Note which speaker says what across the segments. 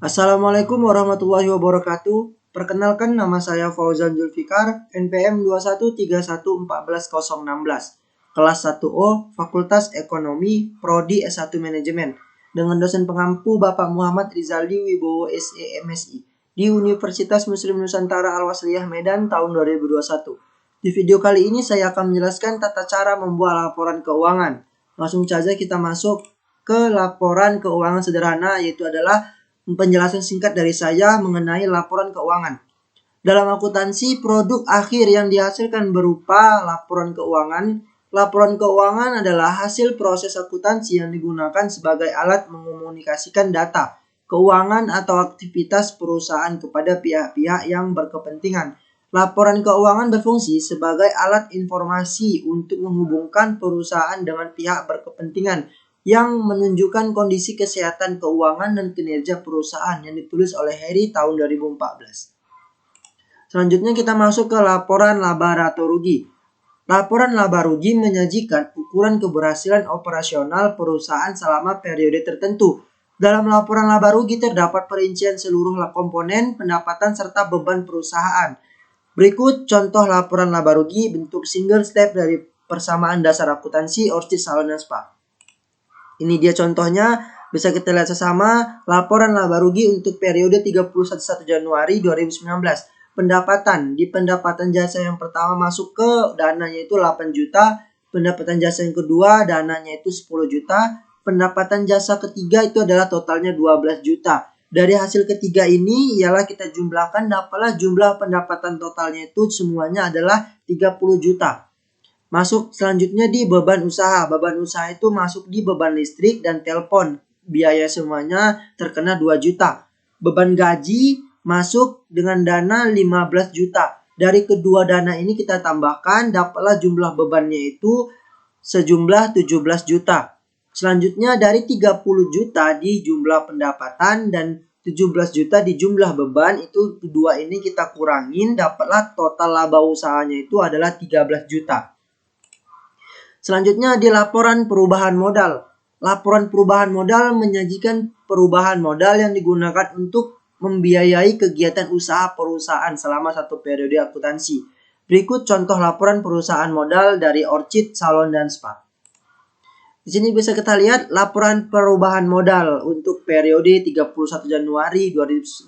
Speaker 1: Assalamualaikum warahmatullahi wabarakatuh. Perkenalkan, nama saya Fauzan Zulfikar, NPM 21311414016, kelas 1O, Fakultas Ekonomi, Prodi S1 Manajemen, dengan dosen pengampu Bapak Muhammad Rizaldi Wibowo SE MSI di Universitas Muslim Nusantara Al-Wasliyah Medan tahun 2021. Di video kali ini saya akan menjelaskan tata cara membuat laporan keuangan. Langsung saja kita masuk ke laporan keuangan sederhana, yaitu adalah penjelasan singkat dari saya mengenai laporan keuangan. Dalam akuntansi, produk akhir yang dihasilkan berupa laporan keuangan. Laporan keuangan adalah hasil proses akuntansi yang digunakan sebagai alat mengomunikasikan data keuangan atau aktivitas perusahaan kepada pihak-pihak yang berkepentingan. Laporan keuangan berfungsi sebagai alat informasi untuk menghubungkan perusahaan dengan pihak berkepentingan yang menunjukkan kondisi kesehatan keuangan dan kinerja perusahaan yang ditulis oleh Harry tahun 2014. Selanjutnya kita masuk ke laporan laba atau rugi. Laporan laba rugi menyajikan ukuran keberhasilan operasional perusahaan selama periode tertentu. Dalam laporan laba rugi terdapat perincian seluruh komponen pendapatan serta beban perusahaan. Berikut contoh laporan laba rugi bentuk single step dari persamaan dasar akuntansi Orsted Salon dan Spa. Ini dia contohnya, bisa kita lihat sesama. Laporan laba rugi untuk periode 31 Januari 2019. Pendapatan, di pendapatan jasa yang pertama masuk ke dananya itu 8 juta, pendapatan jasa yang kedua dananya itu 10 juta, pendapatan jasa ketiga itu adalah totalnya 12 juta. Dari hasil ketiga ini ialah kita jumlahkan, dapatlah jumlah pendapatan totalnya itu semuanya adalah 30 juta. Masuk selanjutnya di beban usaha. Beban usaha itu masuk di beban listrik dan telepon. Biaya semuanya terkena 2 juta. Beban gaji masuk dengan dana 15 juta. Dari kedua dana ini kita tambahkan, dapatlah jumlah bebannya itu sejumlah 17 juta. Selanjutnya dari 30 juta di jumlah pendapatan dan 17 juta di jumlah beban, itu kedua ini kita kurangin, dapatlah total laba usahanya itu adalah 13 juta. Selanjutnya di laporan perubahan modal. Laporan perubahan modal menyajikan perubahan modal yang digunakan untuk membiayai kegiatan usaha perusahaan selama satu periode akuntansi. Berikut contoh laporan perusahaan modal dari Orsted Salon dan Spa. Di sini bisa kita lihat laporan perubahan modal untuk periode 31 Januari 2019.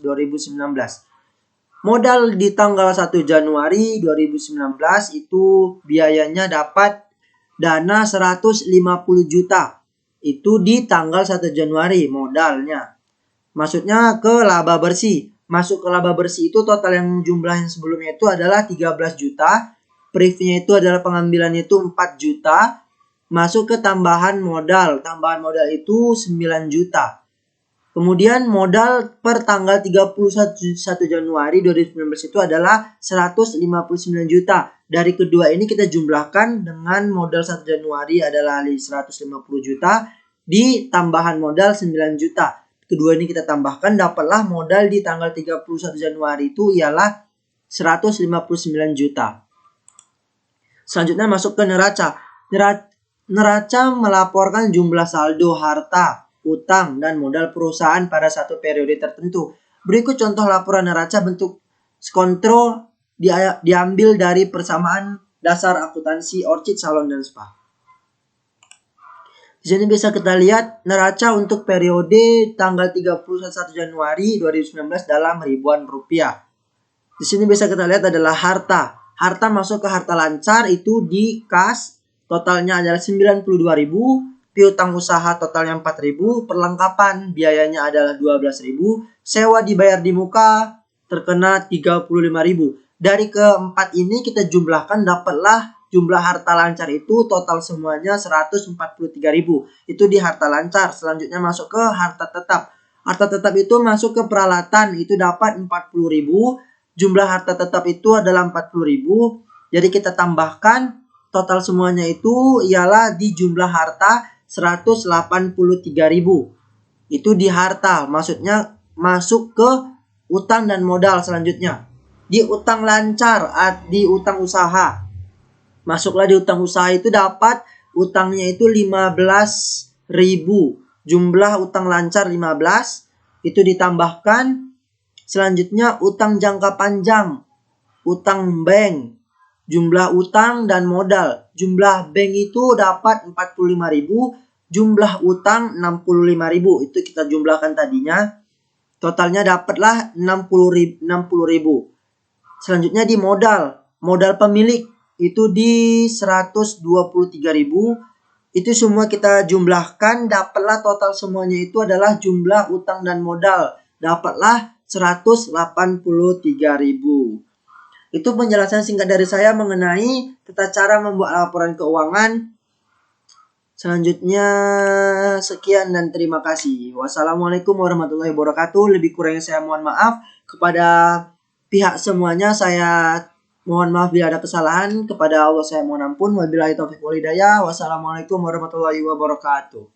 Speaker 1: Modal di tanggal 1 Januari 2019 itu biayanya dapat dana 150 juta. Itu di tanggal 1 Januari modalnya. Maksudnya ke laba bersih. Masuk ke laba bersih itu total yang jumlah yang sebelumnya itu adalah 13 juta. Privnya itu adalah pengambilannya itu 4 juta. Masuk ke tambahan modal. Tambahan modal itu 9 juta. Kemudian modal per tanggal 31 Januari 2019 itu adalah 159 juta. Dari kedua ini kita jumlahkan dengan modal 1 Januari adalah 150 juta. Di tambahan modal 9 juta. Kedua ini kita tambahkan, dapatlah modal di tanggal 31 Januari itu ialah 159 juta. Selanjutnya masuk ke neraca. Neraca melaporkan jumlah saldo harta, utang, dan modal perusahaan pada satu periode tertentu. Berikut contoh laporan neraca bentuk skontro diambil dari persamaan dasar akuntansi Orsted Salon dan Spa. Di sini bisa kita lihat neraca untuk periode tanggal 31 Januari 2019 dalam ribuan rupiah. Di sini bisa kita lihat adalah harta. Harta masuk ke harta lancar itu di kas. Totalnya adalah 92.000, piutang usaha totalnya 4.000, perlengkapan biayanya adalah 12.000, sewa dibayar di muka terkena 35.000. Dari keempat ini kita jumlahkan, dapatlah jumlah harta lancar itu total semuanya 143.000. Itu di harta lancar. Selanjutnya masuk ke harta tetap. Harta tetap itu masuk ke peralatan, itu dapat 40.000. Jumlah harta tetap itu adalah 40.000. Jadi kita tambahkan total semuanya itu ialah di jumlah harta 183.000. Itu di harta, maksudnya masuk ke utang dan modal. Selanjutnya di utang lancar, di utang usaha. Masuklah di utang usaha itu dapat utangnya itu 15.000. Jumlah utang lancar 15. Itu ditambahkan selanjutnya utang jangka panjang, utang bank, jumlah utang dan modal. Jumlah bank itu dapat 45.000, jumlah utang 65.000. Itu kita jumlahkan tadinya. Totalnya dapatlah 60.000. Selanjutnya di modal. Modal pemilik itu di 123.000. Itu semua kita jumlahkan, dapatlah total semuanya itu adalah jumlah utang dan modal. Dapatlah 183.000. Itu penjelasan singkat dari saya mengenai tata cara membuat laporan keuangan. Selanjutnya sekian dan terima kasih. Wassalamualaikum warahmatullahi wabarakatuh. Lebih kurangnya saya mohon maaf. Kepada pihak semuanya saya mohon maaf bila ada kesalahan. Kepada Allah saya mohon ampun. Wabillahi taufiq wal hidayah. Wassalamualaikum warahmatullahi wabarakatuh.